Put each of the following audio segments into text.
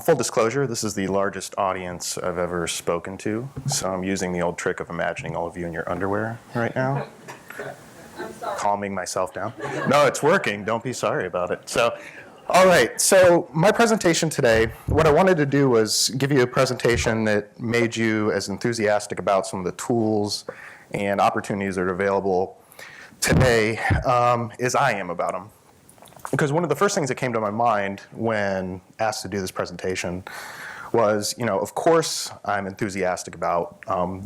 Full disclosure, this is the largest audience I've ever spoken to, so I'm using the old trick of imagining all of you in your underwear right now. I'm sorry. Calming myself down. No, it's working. Don't be sorry about it. So, all right. So my presentation today, what I wanted to do was give you a presentation that made you as enthusiastic about some of the tools and opportunities that are available today as I am about them. Because one of the first things that came to my mind when asked to do this presentation was, of course I'm enthusiastic about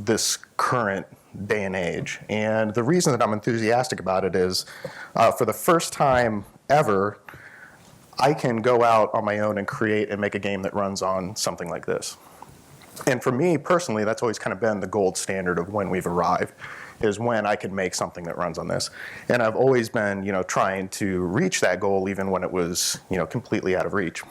this current day and age. And the reason that I'm enthusiastic about it is for the first time ever, I can go out on my own and create and make a game that runs on something like this. And for me personally, that's always kind of been the gold standard of when we've arrived, is when I can make something that runs on this. And I've always been, trying to reach that goal even when it was, completely out of reach.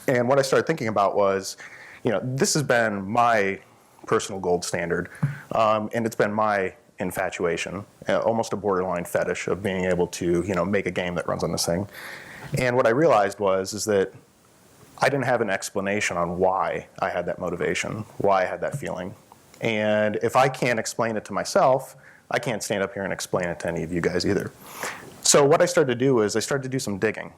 And what I started thinking about was, this has been my personal gold standard, and it's been my infatuation, almost a borderline fetish of being able to, make a game that runs on this thing. And what I realized is that I didn't have an explanation on why I had that motivation, why I had that feeling. And if I can't explain it to myself, I can't stand up here and explain it to any of you guys either. So what I started to do is I started to do some digging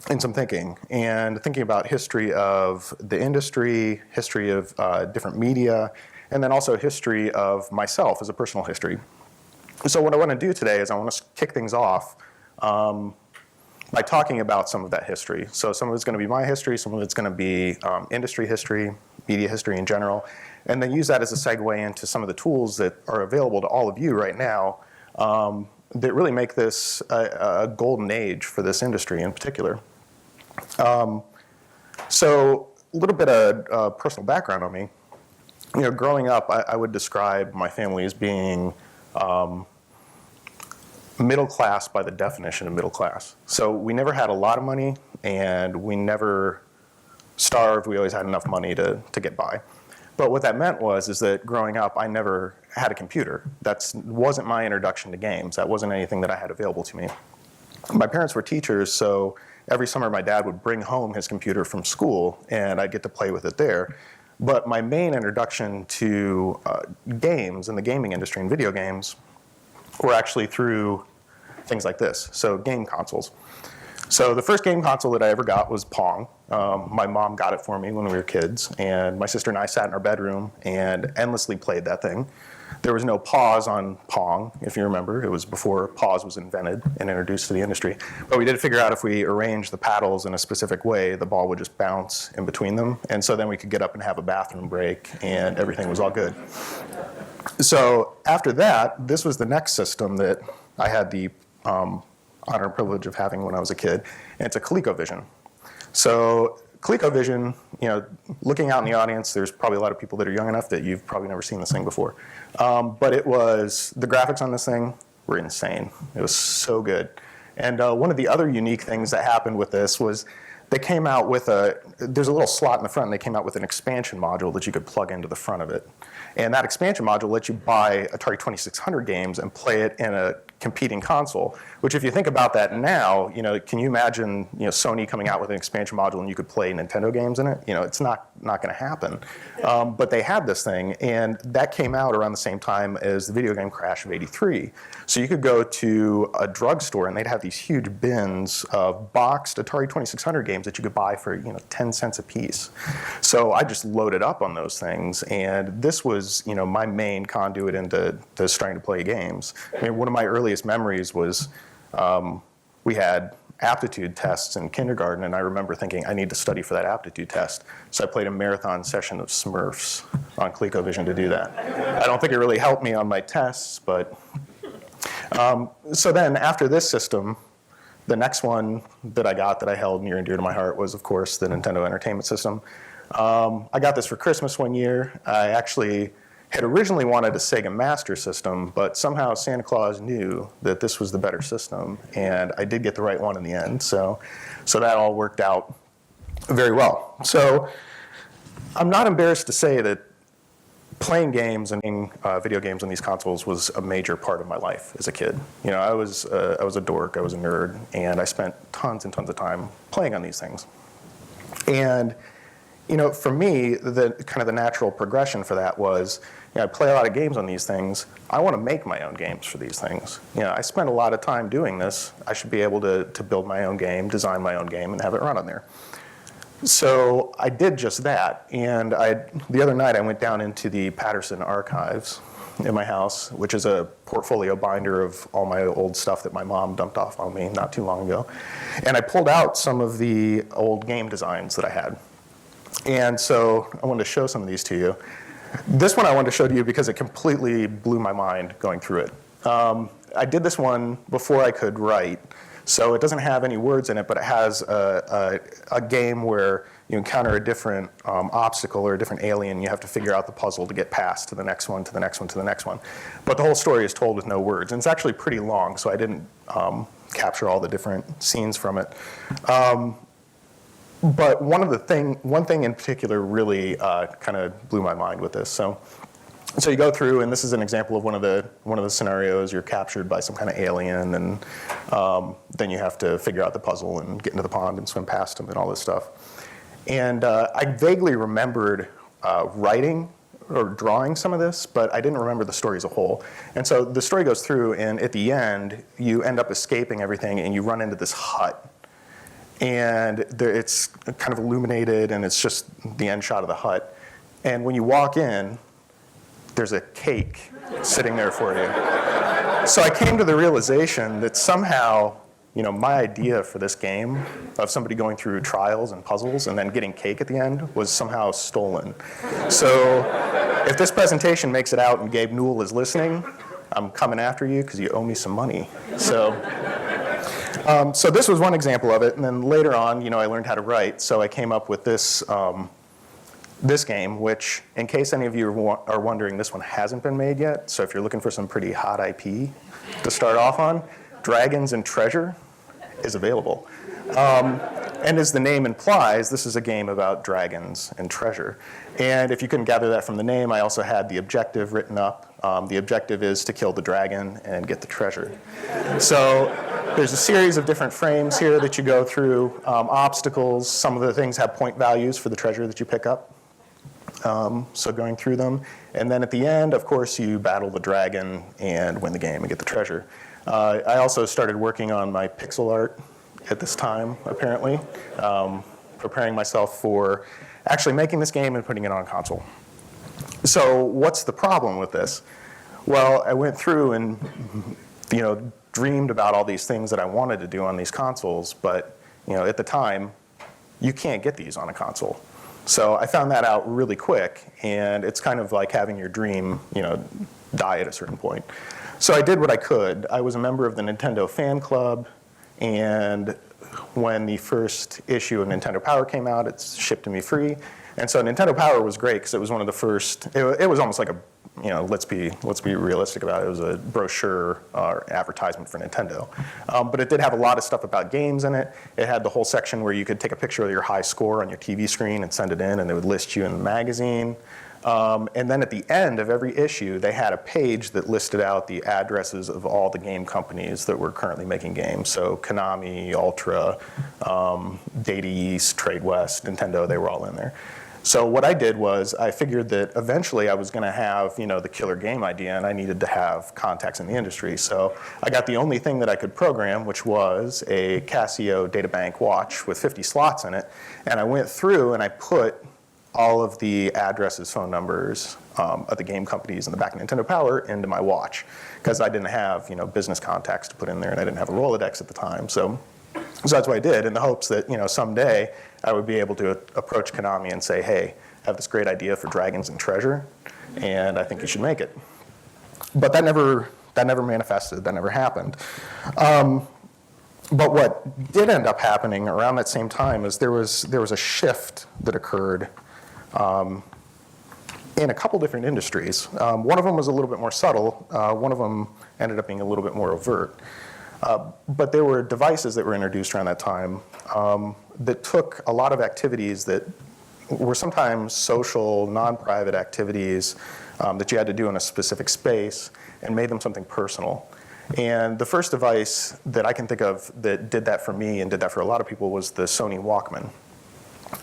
and some thinking, and thinking about history of the industry, history of different media, and then also history of myself as a personal history. So what I want to do today is I want to kick things off by talking about some of that history. So some of it's going to be my history, some of it's going to be industry history, media history in general, and then use that as a segue into some of the tools that are available to all of you right now that really make this a golden age for this industry in particular. So a little bit of personal background on me. Growing up, I would describe my family as being middle class by the definition of middle class. So we never had a lot of money, and we never starved. We always had enough money to get by. But what that meant is that growing up, I never had a computer. That wasn't my introduction to games. That wasn't anything that I had available to me. My parents were teachers, so every summer my dad would bring home his computer from school, and I'd get to play with it there. But my main introduction to games and the gaming industry and video games were actually through things like this, so game consoles. So the first game console that I ever got was Pong. My mom got it for me when we were kids, and my sister and I sat in our bedroom and endlessly played that thing. There was no pause on Pong, if you remember. It was before pause was invented and introduced to the industry. But we did figure out if we arranged the paddles in a specific way, the ball would just bounce in between them. And so then we could get up and have a bathroom break, and everything was all good. So after that, this was the next system that I had the honor and privilege of having when I was a kid, and it's a ColecoVision. So ColecoVision, looking out in the audience, there's probably a lot of people that are young enough that you've probably never seen this thing before. But the graphics on this thing were insane. It was so good. And one of the other unique things that happened with this was they came out with there's a little slot in the front, and they came out with an expansion module that you could plug into the front of it. And that expansion module lets you buy Atari 2600 games and play it in a competing console, which if you think about that now, can you imagine, Sony coming out with an expansion module and you could play Nintendo games in it? It's not going to happen. But they had this thing, and that came out around the same time as the video game crash of '83. So you could go to a drugstore and they'd have these huge bins of boxed Atari 2600 games that you could buy for, 10 cents a piece. So I just loaded up on those things, and this was, my main conduit into starting to play games. I mean, one of my earliest memories was we had aptitude tests in kindergarten, and I remember thinking, I need to study for that aptitude test. So I played a marathon session of Smurfs on ColecoVision to do that. I don't think it really helped me on my tests, but... so then after this system, the next one that I got that I held near and dear to my heart was, of course, the Nintendo Entertainment System. I got this for Christmas one year. I actually had originally wanted a Sega Master System, but somehow Santa Claus knew that this was the better system, and I did get the right one in the end. So that all worked out very well. So I'm not embarrassed to say that playing games and video games on these consoles was a major part of my life as a kid. I was a dork, I was a nerd, and I spent tons and tons of time playing on these things. And For me, the kind of the natural progression for that was, I play a lot of games on these things. I want to make my own games for these things. I spend a lot of time doing this. I should be able to build my own game, design my own game, and have it run on there. So I did just that. And the other night I went down into the Patterson archives in my house, which is a portfolio binder of all my old stuff that my mom dumped off on me not too long ago. And I pulled out some of the old game designs that I had. And so I wanted to show some of these to you. This one I wanted to show to you because it completely blew my mind going through it. I did this one before I could write, so it doesn't have any words in it, but it has a game where you encounter a different obstacle or a different alien. You have to figure out the puzzle to get past to the next one, to the next one, to the next one. But the whole story is told with no words, and it's actually pretty long, so I didn't capture all the different scenes from it. But one thing in particular really kind of blew my mind with this. So you go through, and this is an example of one of the scenarios. You're captured by some kind of alien, and then you have to figure out the puzzle and get into the pond and swim past them and all this stuff. And I vaguely remembered writing or drawing some of this, but I didn't remember the story as a whole. And so the story goes through, and at the end, you end up escaping everything, and you run into this hut. And it's kind of illuminated, and it's just the end shot of the hut. And when you walk in, there's a cake sitting there for you. So I came to the realization that somehow, my idea for this game of somebody going through trials and puzzles and then getting cake at the end was somehow stolen. So if this presentation makes it out and Gabe Newell is listening, I'm coming after you because you owe me some money. So this was one example of it, and then later on, I learned how to write, so I came up with this game, which, in case any of you are wondering, this one hasn't been made yet, so if you're looking for some pretty hot IP to start off on, Dragons and Treasure is available. And as the name implies, this is a game about dragons and treasure. And if you couldn't gather that from the name, I also had the objective written up. The objective is to kill the dragon and get the treasure. So there's a series of different frames here that you go through, obstacles. Some of the things have point values for the treasure that you pick up. So going through them. And then at the end, of course, you battle the dragon and win the game and get the treasure. I also started working on my pixel art at this time, apparently, preparing myself for actually making this game and putting it on console. So what's the problem with this? Well, I went through and dreamed about all these things that I wanted to do on these consoles, but at the time, you can't get these on a console. So I found that out really quick, and it's kind of like having your dream, die at a certain point. So I did what I could. I was a member of the Nintendo fan club, and when the first issue of Nintendo Power came out, it's shipped to me free. And so Nintendo Power was great because it was one of the first. It was almost like a, let's be realistic about it. It was a brochure or advertisement for Nintendo, but it did have a lot of stuff about games in it. It had the whole section where you could take a picture of your high score on your TV screen and send it in, and they would list you in the magazine. And then at the end of every issue, they had a page that listed out the addresses of all the game companies that were currently making games. So Konami, Ultra, Data East, Trade West, Nintendo, they were all in there. So what I did was I figured that eventually I was going to have, the killer game idea, and I needed to have contacts in the industry. So I got the only thing that I could program, which was a Casio databank watch with 50 slots in it. And I went through and I put all of the addresses, phone numbers of the game companies in the back of Nintendo Power into my watch, because I didn't have business contacts to put in there, and I didn't have a Rolodex at the time. So that's what I did, in the hopes that someday I would be able to approach Konami and say, hey, I have this great idea for Dragons and Treasure, and I think you should make it. But that never manifested. That never happened. But what did end up happening around that same time is there was a shift that occurred in a couple different industries. One of them was a little bit more subtle. One of them ended up being a little bit more overt. But there were devices that were introduced around that time that took a lot of activities that were sometimes social, non-private activities that you had to do in a specific space and made them something personal. And the first device that I can think of that did that for me and did that for a lot of people was the Sony Walkman.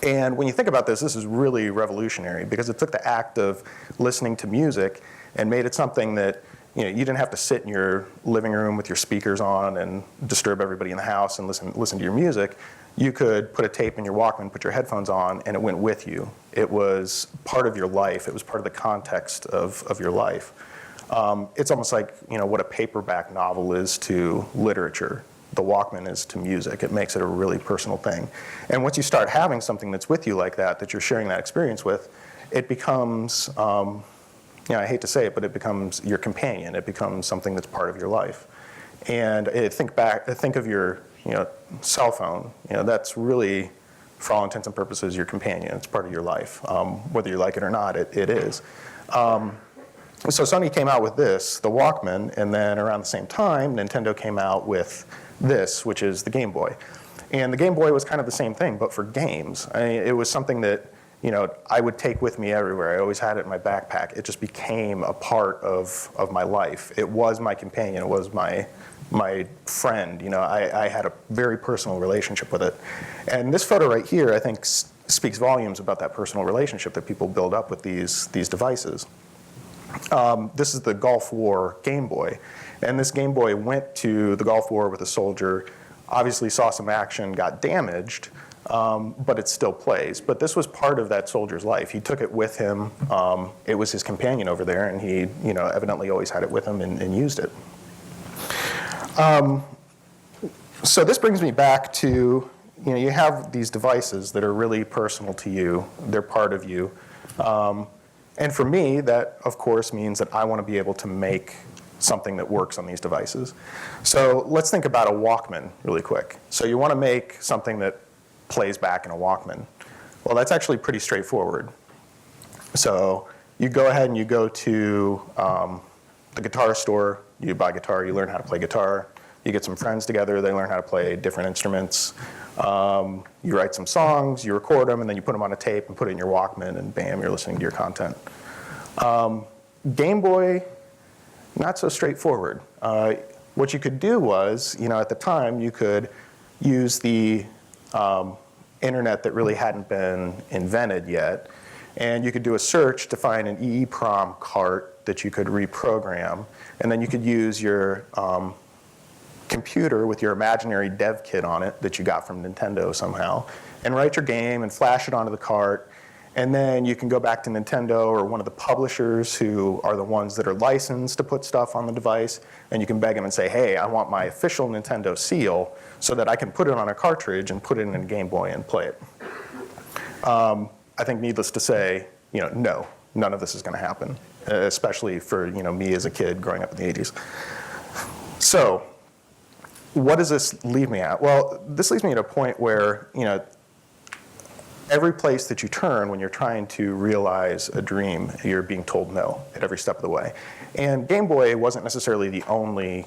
And when you think about this, this is really revolutionary because it took the act of listening to music and made it something that you didn't have to sit in your living room with your speakers on and disturb everybody in the house and listen to your music. You could put a tape in your Walkman, put your headphones on, and it went with you. It was part of your life. It was part of the context of your life. It's almost like what a paperback novel is to literature. The Walkman is to music. It makes it a really personal thing. And once you start having something that's with you like that you're sharing that experience with, it becomes, I hate to say it, but it becomes your companion. It becomes something that's part of your life. And think of your cell phone. That's really, for all intents and purposes, your companion. It's part of your life. Whether you like it or not, it is. So Sony came out with this, the Walkman, and then around the same time, Nintendo came out with this, which is the Game Boy. And the Game Boy was kind of the same thing, but for games. It was something that I would take with me everywhere. I always had it in my backpack. It just became a part of my life. It was my companion. It was my friend. I had a very personal relationship with it. And this photo right here, I think, speaks volumes about that personal relationship that people build up with these devices. This is the Gulf War Game Boy. And this Game Boy went to the Gulf War with a soldier, obviously saw some action, got damaged, but it still plays. But this was part of that soldier's life. He took it with him. It was his companion over there, and he evidently always had it with him and used it. So this brings me back to, you have these devices that are really personal to you. They're part of you. And for me, that, of course, means that I want to be able to make something that works on these devices. So let's think about a Walkman really quick. So you want to make something that plays back in a Walkman. Well, that's actually pretty straightforward. So you go ahead and you go to the guitar store, you buy guitar, you learn how to play guitar, you get some friends together, they learn how to play different instruments. You write some songs, you record them, and then you put them on a tape and put it in your Walkman, and bam, you're listening to your content. Game Boy, not so straightforward. What you could do was, at the time, you could use the internet that really hadn't been invented yet, and you could do a search to find an EEPROM cart that you could reprogram, and then you could use your computer with your imaginary dev kit on it that you got from Nintendo somehow, and write your game and flash it onto the cart, and then you can go back to Nintendo or one of the publishers who are the ones that are licensed to put stuff on the device, and you can beg them and say, hey, I want my official Nintendo seal so that I can put it on a cartridge and put it in a Game Boy and play it. I think needless to say, no, none of this is going to happen, especially for me as a kid growing up in the 80s. So what does this leave me at? Well, this leaves me at a point where, every place that you turn when you're trying to realize a dream, you're being told no at every step of the way. And Game Boy wasn't necessarily the only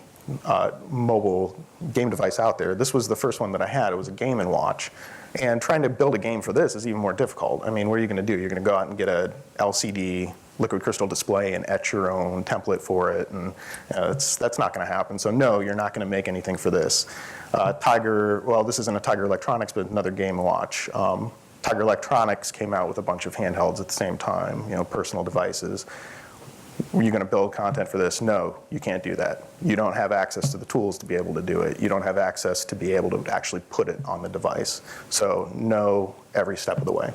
mobile game device out there. This was the first one that I had. It was a Game & Watch. And trying to build a game for this is even more difficult. I mean, what are you going to do? You're going to go out and get a LCD liquid crystal display and etch your own template for it, and that's not going to happen. So no, you're not going to make anything for this. This isn't a Tiger Electronics, but another Game & Watch. Tiger Electronics came out with a bunch of handhelds at the same time, personal devices. Were you going to build content for this? No, you can't do that. You don't have access to the tools to be able to do it. You don't have access to be able to actually put it on the device. So no, every step of the way.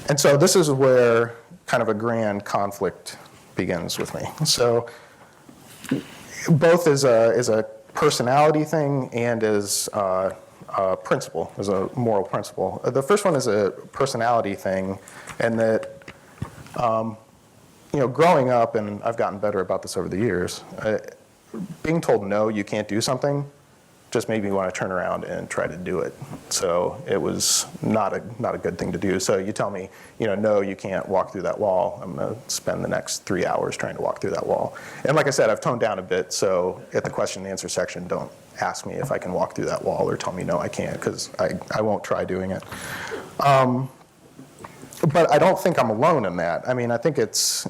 And so this is where kind of a grand conflict begins with me. So both as a personality thing and as a principle, as a moral principle. The first one is a personality thing, and that growing up, and I've gotten better about this over the years, being told no, you can't do something, just made me want to turn around and try to do it. So it was not a good thing to do. So you tell me, no, you can't walk through that wall. I'm going to spend the next 3 hours trying to walk through that wall. And like I said, I've toned down a bit. So at the question and answer section, don't ask me if I can walk through that wall or tell me no, I can't, because I won't try doing it. But I don't think I'm alone in that. I mean, I think it's,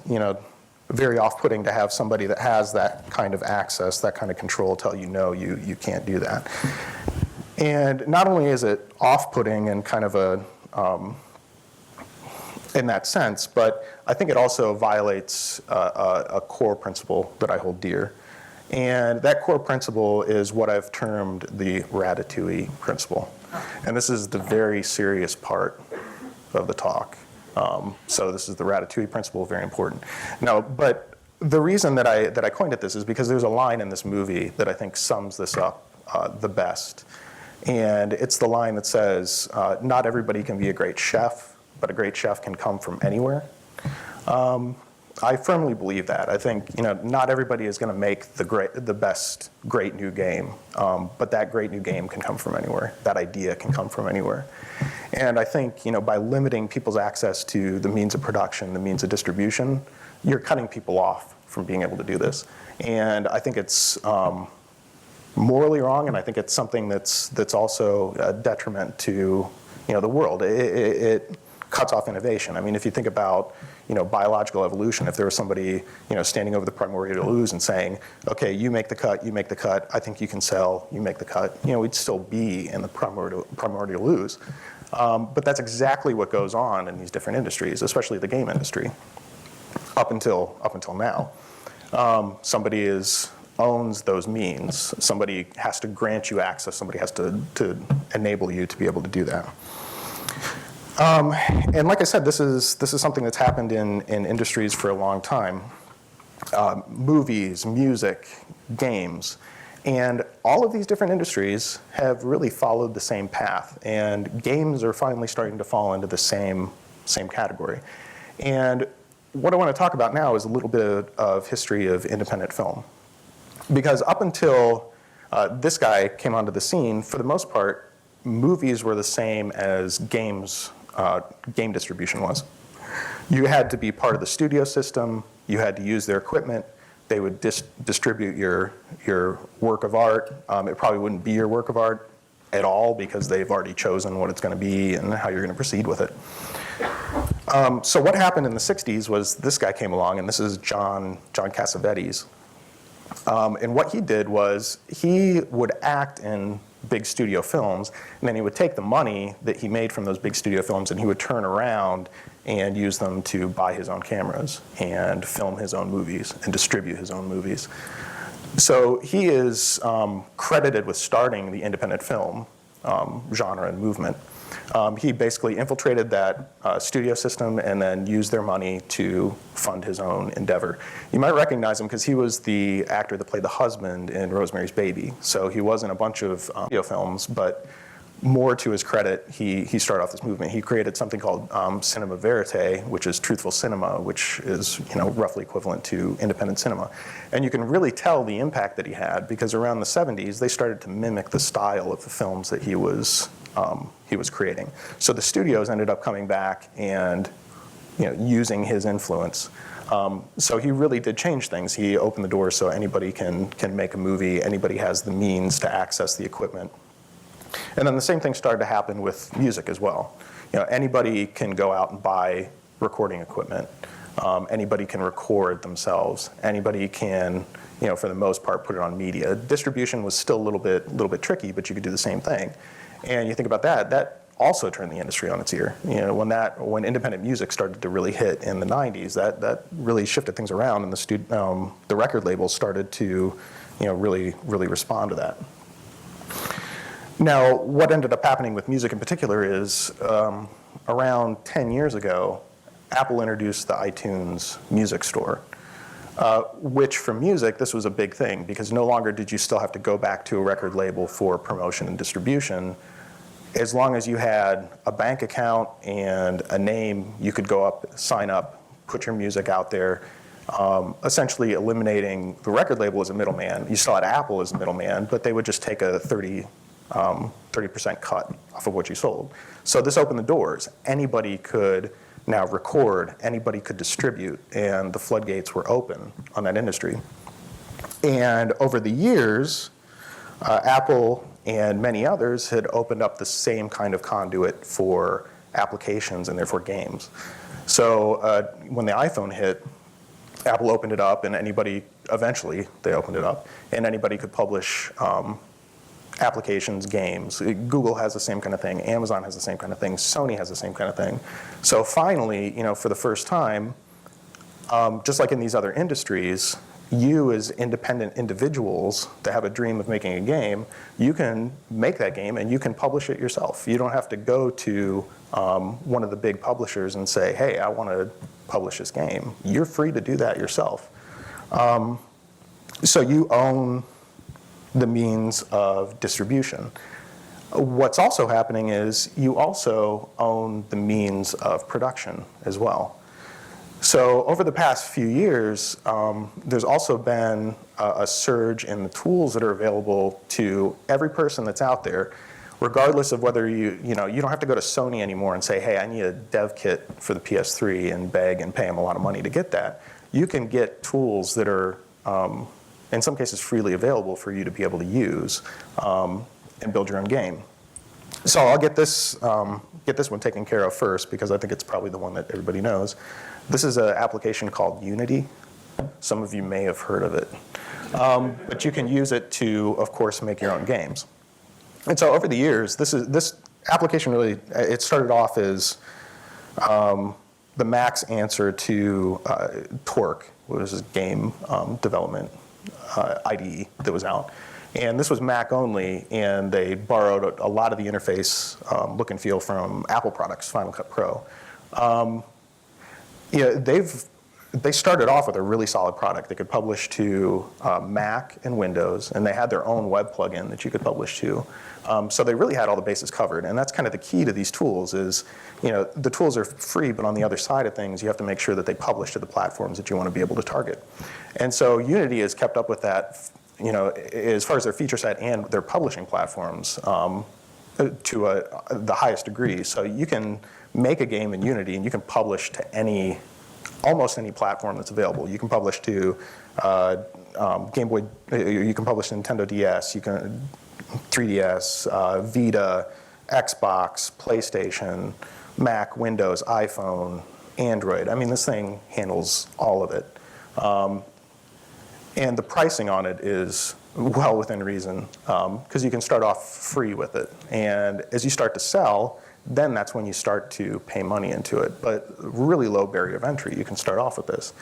very off-putting to have somebody that has that kind of access, that kind of control, tell you no, you can't do that. And not only is it off-putting and kind of in that sense, but I think it also violates a core principle that I hold dear. And that core principle is what I've termed the ratatouille principle. And this is the very serious part of the talk. So this is the ratatouille principle, very important. Now, but the reason that I coined it this is because there's a line in this movie that I think sums this up the best. And it's the line that says, not everybody can be a great chef, but a great chef can come from anywhere. I firmly believe that. I think not everybody is going to make the best great new game, but that great new game can come from anywhere. That idea can come from anywhere. And I think by limiting people's access to the means of production, the means of distribution, you're cutting people off from being able to do this. And I think it's morally wrong, and I think it's something that's also a detriment to the world. It cuts off innovation. I mean, if you think about biological evolution, if there was somebody standing over the primordial ooze and saying, okay, you make the cut, I think you can sell, you make the cut, we'd still be in the primordial ooze. But that's exactly what goes on in these different industries, especially the game industry, up until now. Somebody owns those means. Somebody has to grant you access. Somebody has to enable you to be able to do that. And like I said, this is something that's happened in industries for a long time. Movies, music, games. And all of these different industries have really followed the same path. And games are finally starting to fall into the same category. And what I want to talk about now is a little bit of history of independent film. Because up until this guy came onto the scene, for the most part, movies were the same as game distribution was. You had to be part of the studio system. You had to use their equipment. They would distribute your work of art. It probably wouldn't be your work of art at all because they've already chosen what it's going to be and how you're going to proceed with it. So what happened in the 60s was this guy came along, and this is John Cassavetes. And what he did was he would act in big studio films, and then he would take the money that he made from those big studio films and he would turn around and use them to buy his own cameras and film his own movies and distribute his own movies. So he is credited with starting the independent film genre and movement. He basically infiltrated that studio system and then used their money to fund his own endeavor. You might recognize him because he was the actor that played the husband in Rosemary's Baby. So he was in a bunch of studio films, but more to his credit, he started off this movement. He created something called cinema verite, which is truthful cinema, which is roughly equivalent to independent cinema. And you can really tell the impact that he had because around the 70s, they started to mimic the style of the films that he was creating. So the studios ended up coming back and using his influence. So he really did change things. He opened the doors so anybody can make a movie, anybody has the means to access the equipment. And then the same thing started to happen with music as well. Anybody can go out and buy recording equipment. Anybody can record themselves. Anybody can, for the most part, put it on media. Distribution was still a little bit tricky, but you could do the same thing. And you think about that also turned the industry on its ear. When independent music started to really hit in the 90s, that really shifted things around, and the record labels started to, really respond to that. Now, what ended up happening with music in particular is around 10 years ago, Apple introduced the iTunes Music Store, which for music, this was a big thing because no longer did you still have to go back to a record label for promotion and distribution. As long as you had a bank account and a name, you could go up, sign up, put your music out there, essentially eliminating the record label as a middleman. You still had Apple as a middleman, but they would just take a 30% cut off of what you sold. So this opened the doors. Anybody could now record, anybody could distribute, and the floodgates were open on that industry. And over the years, Apple and many others had opened up the same kind of conduit for applications and therefore games. So when the iPhone hit, Apple opened it up, and eventually they opened it up, and anybody could publish applications, games. Google has the same kind of thing. Amazon has the same kind of thing. Sony has the same kind of thing. So finally, for the first time, just like in these other industries, you as independent individuals that have a dream of making a game, you can make that game and you can publish it yourself. You don't have to go to one of the big publishers and say, hey, I want to publish this game. You're free to do that yourself. So you own the means of distribution. What's also happening is you also own the means of production as well. So over the past few years, there's also been a surge in the tools that are available to every person that's out there, regardless of whether you don't have to go to Sony anymore and say, hey, I need a dev kit for the PS3 and beg and pay them a lot of money to get that. You can get tools that are, in some cases, freely available for you to be able to use and build your own game. So I'll get this one taken care of first because I think it's probably the one that everybody knows. This is an application called Unity. Some of you may have heard of it. But you can use it to, of course, make your own games. And so over the years, this application really, it started off as the Mac's answer to Torque, which was a game development IDE that was out. And this was Mac only, and they borrowed a lot of the interface look and feel from Apple products, Final Cut Pro. They started off with a really solid product. They could publish to Mac and Windows, and they had their own web plugin that you could publish to. So they really had all the bases covered, and that's kind of the key to these tools is, the tools are free, but on the other side of things, you have to make sure that they publish to the platforms that you want to be able to target. And so Unity has kept up with that, as far as their feature set and their publishing platforms to the highest degree. So you can make a game in Unity, and you can publish to almost any platform that's available. You can publish to Game Boy, you can publish to Nintendo DS, you can 3DS, Vita, Xbox, PlayStation, Mac, Windows, iPhone, Android. I mean, this thing handles all of it. And the pricing on it is well within reason, because you can start off free with it. And as you start to sell, then that's when you start to pay money into it. But really low barrier of entry, you can start off with this.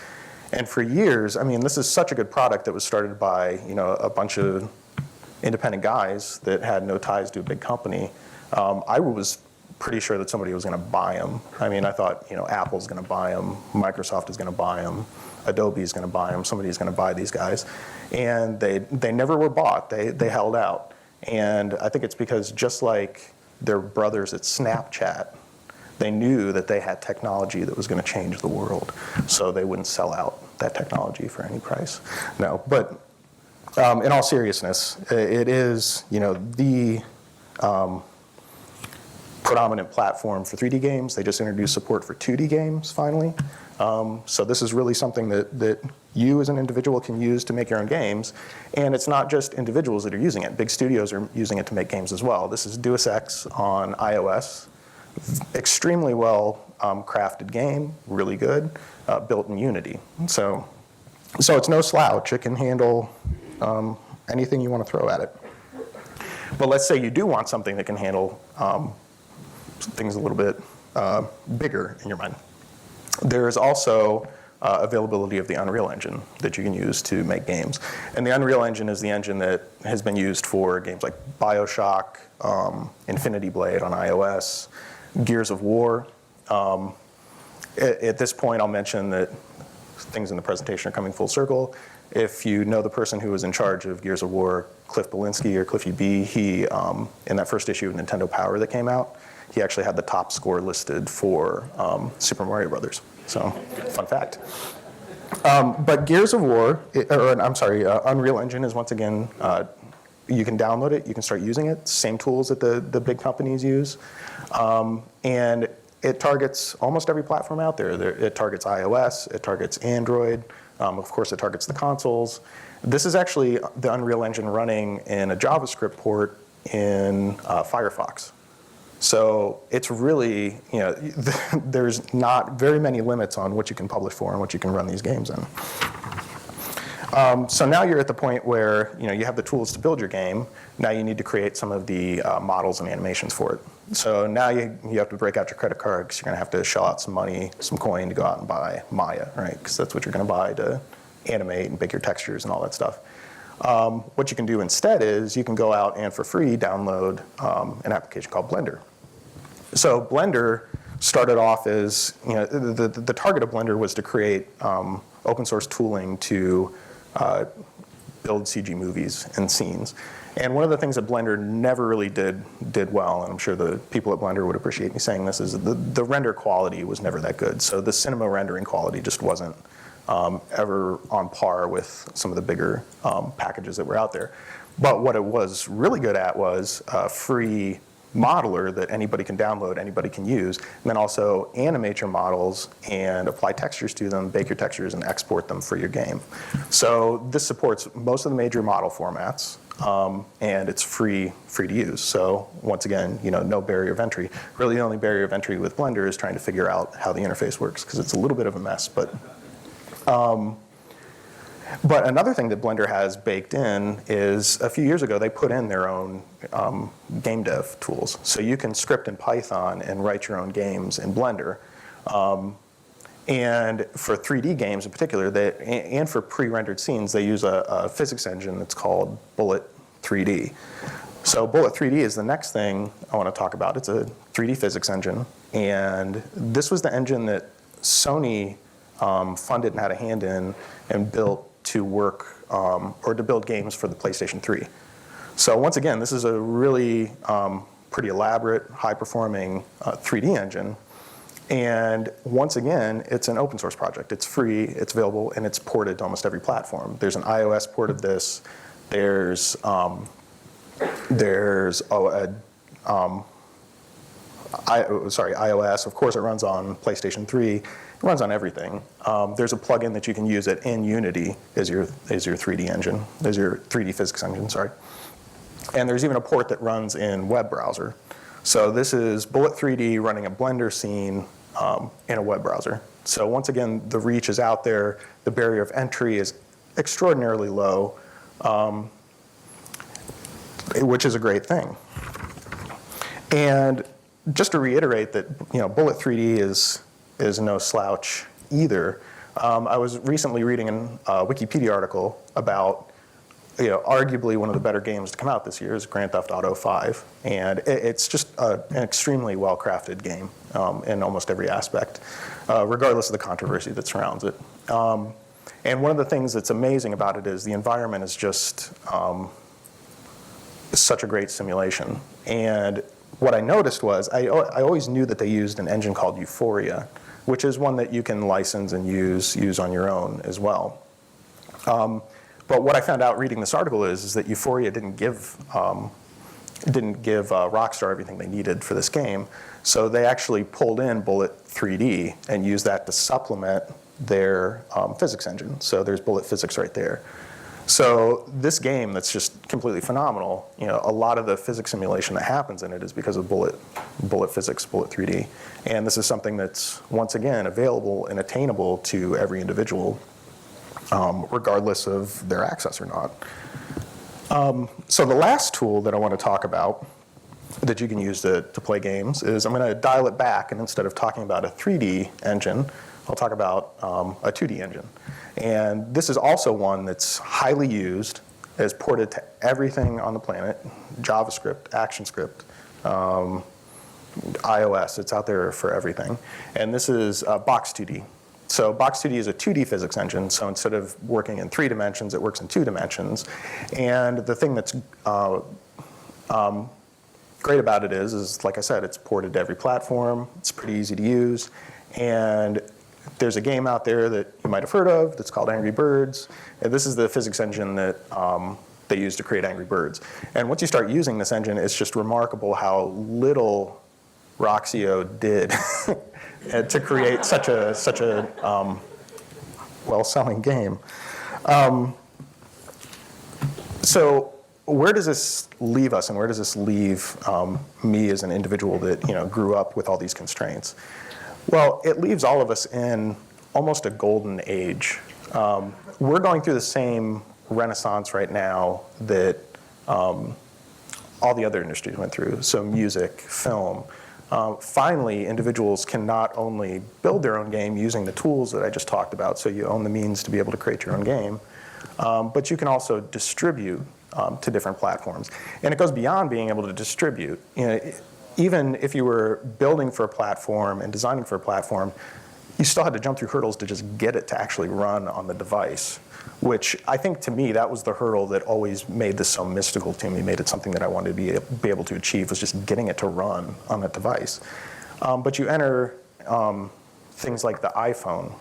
And for years, I mean, this is such a good product that was started by, a bunch of independent guys that had no ties to a big company. I was pretty sure that somebody was going to buy them. I mean, I thought, Apple's going to buy them, Microsoft is going to buy them, Adobe is going to buy them, somebody's going to buy these guys. And they never were bought. They held out. And I think it's because just like their brothers at Snapchat, they knew that they had technology that was going to change the world, so they wouldn't sell out that technology for any price. No, but in all seriousness, it is the predominant platform for 3D games. They just introduced support for 2D games finally. So this is really something that you as an individual can use to make your own games. And it's not just individuals that are using it. Big studios are using it to make games as well. This is Deus Ex on iOS. Extremely well crafted game, really good, built in Unity. So it's no slouch. It can handle anything you want to throw at it. But let's say you do want something that can handle things a little bit bigger in your mind. There is also availability of the Unreal Engine that you can use to make games. And the Unreal Engine is the engine that has been used for games like BioShock, Infinity Blade on iOS, Gears of War. At this point, I'll mention that things in the presentation are coming full circle. If you know the person who was in charge of Gears of War, Cliff Belinsky or Cliffy B, he, in that first issue of Nintendo Power that came out, he actually had the top score listed for Super Mario Brothers. So, fun fact. But Gears of War, Unreal Engine is once again, you can download it, you can start using it, same tools that the big companies use. And it targets almost every platform out there. It targets iOS, it targets Android, of course it targets the consoles. This is actually the Unreal Engine running in a JavaScript port in Firefox. So it's really, there's not very many limits on what you can publish for and what you can run these games in. So now you're at the point where you have the tools to build your game. Now you need to create some of the models and animations for it. So now you have to break out your credit card because you're going to have to shell out some money, some coin to go out and buy Maya, right? Because that's what you're going to buy to animate and bake your textures and all that stuff. What you can do instead is you can go out and for free download an application called Blender. So Blender started off as, the target of Blender was to create open source tooling to build CG movies and scenes. And one of the things that Blender never really did well, and I'm sure the people at Blender would appreciate me saying this, is the render quality was never that good. So the cinema rendering quality just wasn't ever on par with some of the bigger packages that were out there. But what it was really good at was a free modeler that anybody can download, anybody can use, and then also animate your models and apply textures to them, bake your textures, and export them for your game. So this supports most of the major model formats, and it's free to use. So once again, no barrier of entry. Really, the only barrier of entry with Blender is trying to figure out how the interface works, because it's a little bit of a mess. But another thing that Blender has baked in is a few years ago they put in their own game dev tools. So you can script in Python and write your own games in Blender. And for 3D games in particular, and for pre-rendered scenes, they use a physics engine that's called Bullet 3D. So Bullet 3D is the next thing I want to talk about. It's a 3D physics engine. And this was the engine that Sony funded and had a hand in and built to work or to build games for the PlayStation 3. So once again, this is a really pretty elaborate, high-performing 3D engine. And once again, it's an open source project. It's free, it's available, and it's ported to almost every platform. There's an iOS port of this. There's iOS. Of course, it runs on PlayStation 3. It runs on everything. There's a plugin that you can use it in Unity as your 3D engine, as your 3D physics engine, sorry. And there's even a port that runs in web browser. So this is Bullet 3D running a Blender scene in a web browser. So once again, the reach is out there. The barrier of entry is extraordinarily low, which is a great thing. And just to reiterate that, Bullet 3D is no slouch either. I was recently reading a Wikipedia article about, arguably one of the better games to come out this year is Grand Theft Auto 5. And it's just an extremely well-crafted game in almost every aspect, regardless of the controversy that surrounds it. And one of the things that's amazing about it is the environment is just such a great simulation. And what I noticed was, I always knew that they used an engine called Euphoria, which is one that you can license and use on your own as well. But what I found out reading this article is that Euphoria didn't give Rockstar everything they needed for this game. So they actually pulled in Bullet 3D and used that to supplement their physics engine. So there's Bullet Physics right there. So this game that's just completely phenomenal, a lot of the physics simulation that happens in it is because of Bullet Physics, Bullet 3D. And this is something that's, once again, available and attainable to every individual, regardless of their access or not. So the last tool that I want to talk about that you can use to play games is, I'm going to dial it back, and instead of talking about a 3D engine, I'll talk about a 2D engine. And this is also one that's highly used, is ported to everything on the planet, JavaScript, ActionScript, iOS, it's out there for everything. And this is Box2D. So Box2D is a 2D physics engine, so instead of working in 3 dimensions, it works in 2 dimensions. And the thing that's great about it is, like I said, it's ported to every platform, it's pretty easy to use, and there's a game out there that you might have heard of that's called Angry Birds. And this is the physics engine that they use to create Angry Birds. And once you start using this engine, it's just remarkable how little Roxio did to create such a well-selling game. So where does this leave us, and where does this leave me as an individual that grew up with all these constraints? Well, it leaves all of us in almost a golden age We're going through the same renaissance right now that all the other industries went through, so music, film. Finally, individuals can not only build their own game using the tools that I just talked about, so you own the means to be able to create your own game, but you can also distribute to different platforms. And it goes beyond being able to distribute. You know, even if you were building for a platform and designing for a platform, you still had to jump through hurdles to just get it to actually run on the device, which I think to me that was the hurdle that always made this so mystical to me, made it something that I wanted to be able to achieve, was just getting it to run on that device. But you enter things like the iPhone,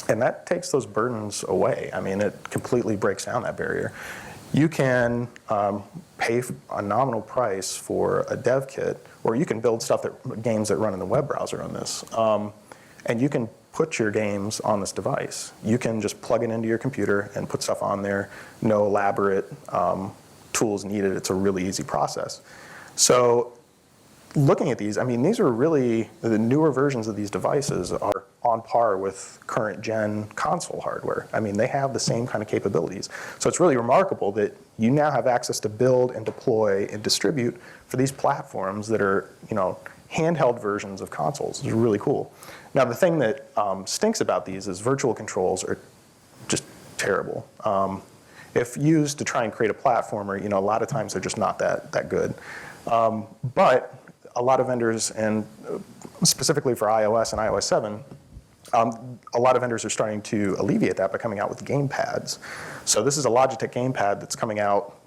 and that takes those burdens away. I mean, it completely breaks down that barrier. You can pay a nominal price for a dev kit, or you can build games that run in the web browser on this. And you can put your games on this device. You can just plug it into your computer and put stuff on there. No elaborate tools needed. It's a really easy process. So looking at these, I mean, these are really, the newer versions of these devices are on par with current gen console hardware. I mean, they have the same kind of capabilities. So it's really remarkable that you now have access to build and deploy and distribute for these platforms that are, you know, handheld versions of consoles. It's really cool. Now, the thing that stinks about these is virtual controls are just terrible. If used to try and create a platformer, you know, a lot of times they're just not that good. But a lot of vendors, and specifically for iOS and iOS 7, a lot of vendors are starting to alleviate that by coming out with game pads. So this is a Logitech gamepad that's coming out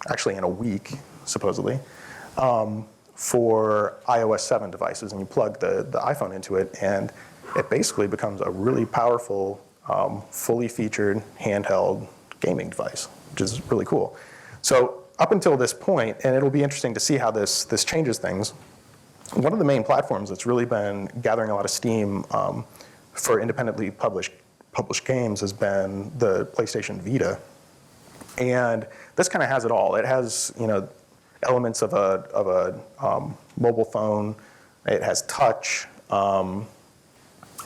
actually in a week, supposedly, for iOS 7 devices, and you plug the iPhone into it, and it basically becomes a really powerful, fully featured handheld gaming device, which is really cool. So up until this point, and it'll be interesting to see how this changes things, one of the main platforms that's really been gathering a lot of steam for independently published games has been the PlayStation Vita. And this kind of has it all. It has, you know, elements of a mobile phone. It has touch.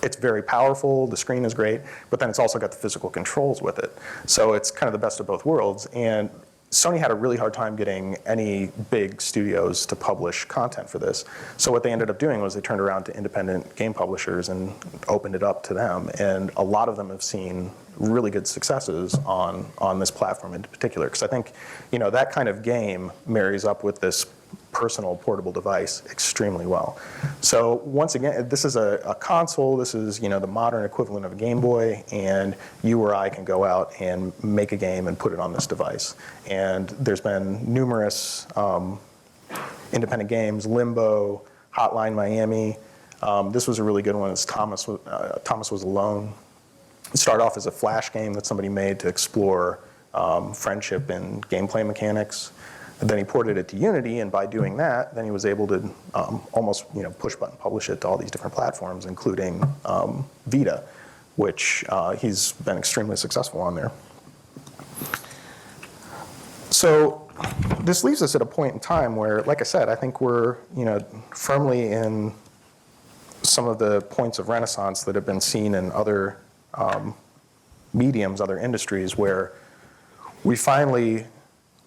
It's very powerful. The screen is great, but then it's also got the physical controls with it. So it's kind of the best of both worlds. And Sony had a really hard time getting any big studios to publish content for this. So what they ended up doing was they turned around to independent game publishers and opened it up to them. And a lot of them have seen really good successes on this platform in particular. Because I think, you know, that kind of game marries up with this personal portable device extremely well. So once again, this is a console. This is, you know, the modern equivalent of a Game Boy, and you or I can go out and make a game and put it on this device. And there's been numerous independent games, Limbo, Hotline Miami. This was a really good one. It's Thomas Was Alone. It started off as a Flash game that somebody made to explore friendship and gameplay mechanics. And then he ported it to Unity, and by doing that, then he was able to almost, you know, push button publish it to all these different platforms, including Vita, which he's been extremely successful on there. So this leaves us at a point in time where, like I said, I think we're, you know, firmly in some of the points of renaissance that have been seen in other mediums, other industries, where we finally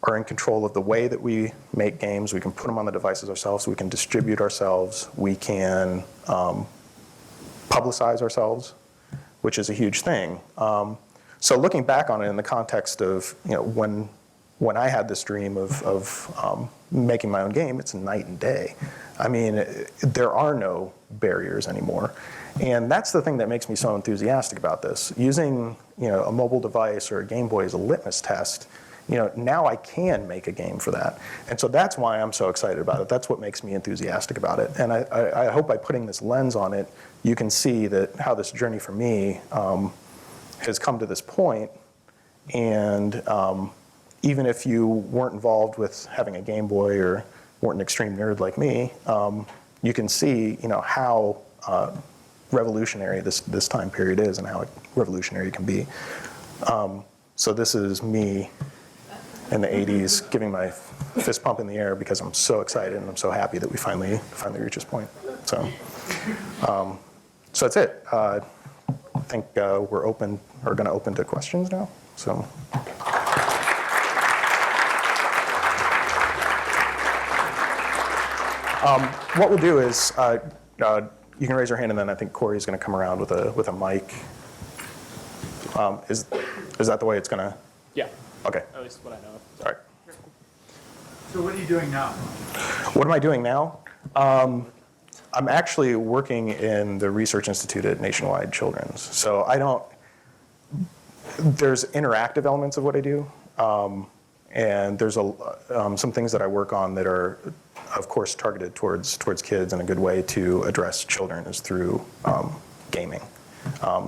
are in control of the way that we make games. We can put them on the devices ourselves. We can distribute ourselves. We can publicize ourselves, which is a huge thing. So looking back on it in the context of, you know, when I had this dream of making my own game, it's night and day. I mean, there are no barriers anymore. And that's the thing that makes me so enthusiastic about this. Using, you know, a mobile device or a Game Boy as a litmus test, you know, now I can make a game for that. And so that's why I'm so excited about it. That's what makes me enthusiastic about it. And I hope by putting this lens on it, you can see that how this journey for me has come to this point. And even if you weren't involved with having a Game Boy or weren't an extreme nerd like me, you can see, you know, how revolutionary this time period is and how revolutionary it can be. So this is me in the 80s giving my fist pump in the air because I'm so excited and I'm so happy that we finally reached this point. So that's it. I think we're going to open to questions now. So. What we'll do is you can raise your hand, and then I think Corey's going to come around with a mic. Is that the way it's going to? Yeah. Okay. At least what I know. All right. So what are you doing now? What am I doing now? I'm actually working in the Research Institute at Nationwide Children's. So there's interactive elements of what I do. And there's some things that I work on that are, of course, targeted towards kids, and a good way to address children is through gaming.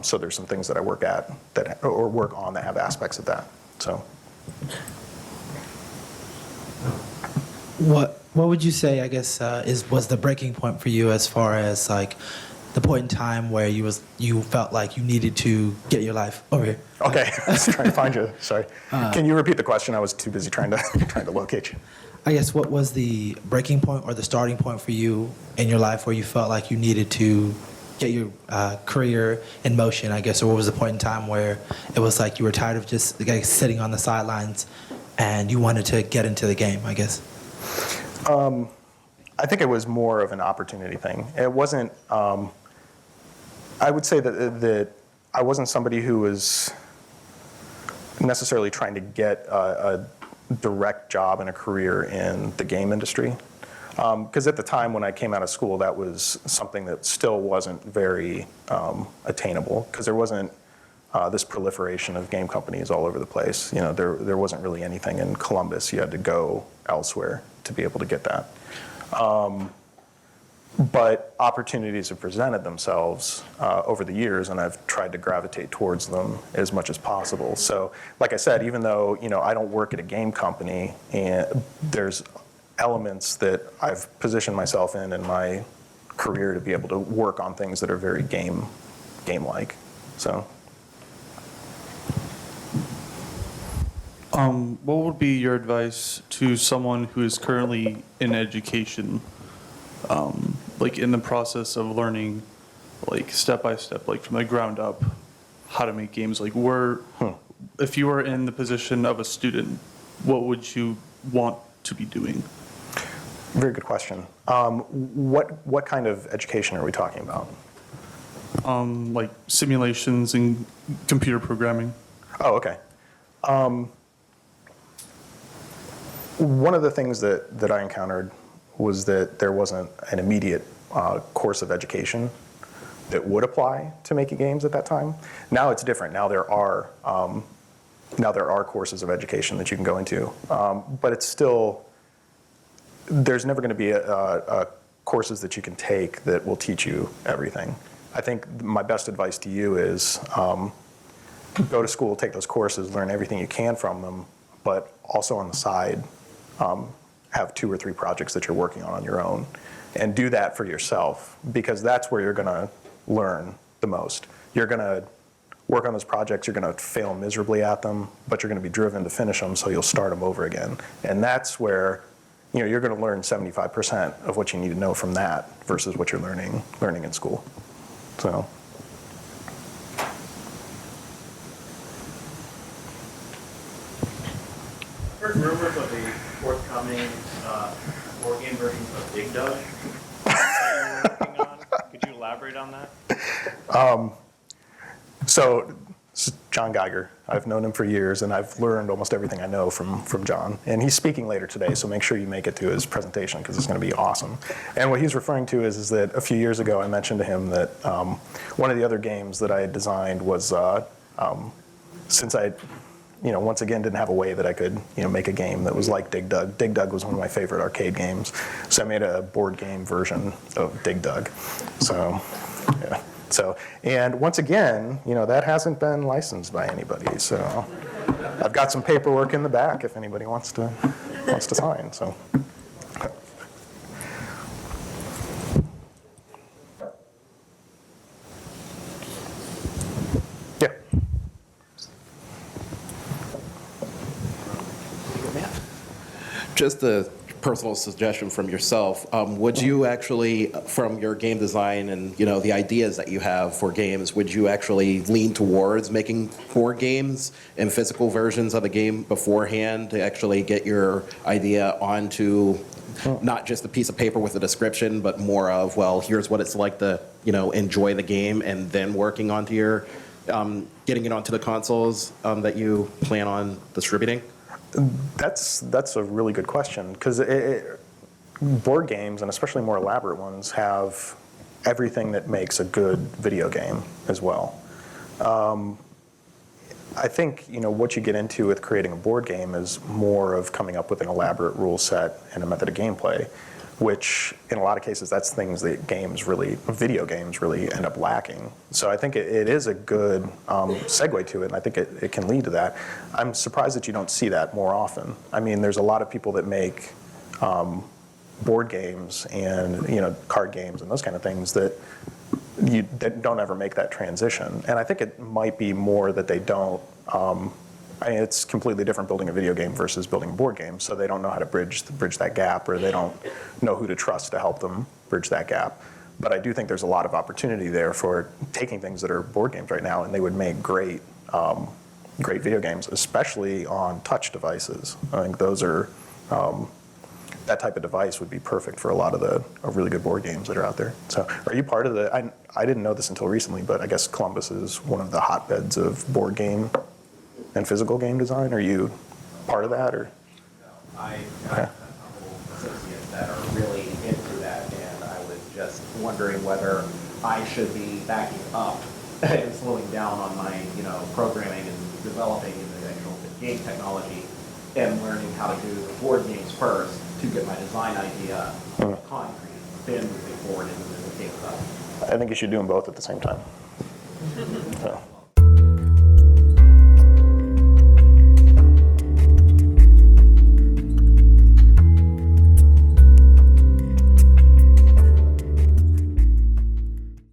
So there's some things that I work on that have aspects of that. So. What would you say, I guess, was the breaking point for you as far as like the point in time where you felt like you needed to get your life over here? Okay, I was trying to find you. Sorry. Can you repeat the question? I was too busy trying to locate you. I guess what was the breaking point or the starting point for you in your life where you felt like you needed to get your career in motion, I guess, or what was the point in time where it was like you were tired of just like, sitting on the sidelines and you wanted to get into the game, I guess? I think it was more of an opportunity thing. It wasn't, I would say that I wasn't somebody who was necessarily trying to get a direct job and a career in the game industry. Because at the time when I came out of school, that was something that still wasn't very attainable, because there wasn't this proliferation of game companies all over the place. You know, there wasn't really anything in Columbus. You had to go elsewhere to be able to get that. But opportunities have presented themselves over the years, and I've tried to gravitate towards them as much as possible. So, like I said, even though I don't work at a game company, and there's elements that I've positioned myself in my career to be able to work on things that are very game-like. So. What would be your advice to someone who is currently in education, like in the process of learning, like step by step, like from the ground up, how to make games? Like, if you were in the position of a student, what would you want to be doing? Very good question. What kind of education are we talking about? Like simulations and computer programming. Oh, okay. One of the things that I encountered was that there wasn't an immediate course of education that would apply to making games at that time. Now it's different. Now there are courses of education that you can go into, but it's still, there's never going to be a courses that you can take that will teach you everything. I think my best advice to you is go to school, take those courses, learn everything you can from them, but also on the side, have 2 or 3 projects that you're working on your own, and do that for yourself, because that's where you're going to learn the most. You're going to work on those projects, you're going to fail miserably at them, but you're going to be driven to finish them, so you'll start them over again. And that's where you're going to learn 75% of what you need to know from that versus what you're learning in school. So. Heard rumors of a forthcoming board game version of Dig Dug that you're working on. Could you elaborate on that? So John Geiger, I've known him for years, and I've learned almost everything I know from John. And he's speaking later today, so make sure you make it to his presentation, because it's going to be awesome. And what he's referring to is that a few years ago I mentioned to him that one of the other games that I had designed was, since I once again didn't have a way that I could make a game that was like Dig Dug. Dig Dug was one of my favorite arcade games, so I made a board game version of Dig Dug. So, yeah. So, and once again, that hasn't been licensed by anybody. So, I've got some paperwork in the back if anybody wants to sign. So. Yeah. Just a personal suggestion from yourself, would you actually, from your game design and, you know, the ideas that you have for games, would you actually lean towards making board games and physical versions of the game beforehand to actually get your idea onto not just a piece of paper with a description, but more of, well, here's what it's like to, you know, enjoy the game, and then working onto your, getting it onto the consoles that you plan on distributing? That's a really good question, because board games, and especially more elaborate ones, have everything that makes a good video game as well. I think, you know, what you get into with creating a board game is more of coming up with an elaborate rule set and a method of gameplay, which in a lot of cases, that's things that video games really end up lacking. So I think it is a good segue to it, and I think it can lead to that. I'm surprised that you don't see that more often. I mean, there's a lot of people that make board games and, you know, card games and those kind of things that that don't ever make that transition. And I think it might be more that they don't. I mean, it's completely different building a video game versus building a board game, so they don't know how to bridge that gap, or they don't know who to trust to help them bridge that gap. But I do think there's a lot of opportunity there for taking things that are board games right now, and they would make great video games, especially on touch devices. I think those are that type of device would be perfect for a lot of the really good board games that are out there. So are you part of I didn't know this until recently, but I guess Columbus is one of the hotbeds of board game and physical game design. Are you part of that, or? I have a couple associates that are really into that, and I was just wondering whether I should be backing up and slowing down on my, you know, programming and developing in the actual game technology, and learning how to do the board games first to get my design idea concrete, then moving forward into the game stuff. I think you should do them both at the same time. So.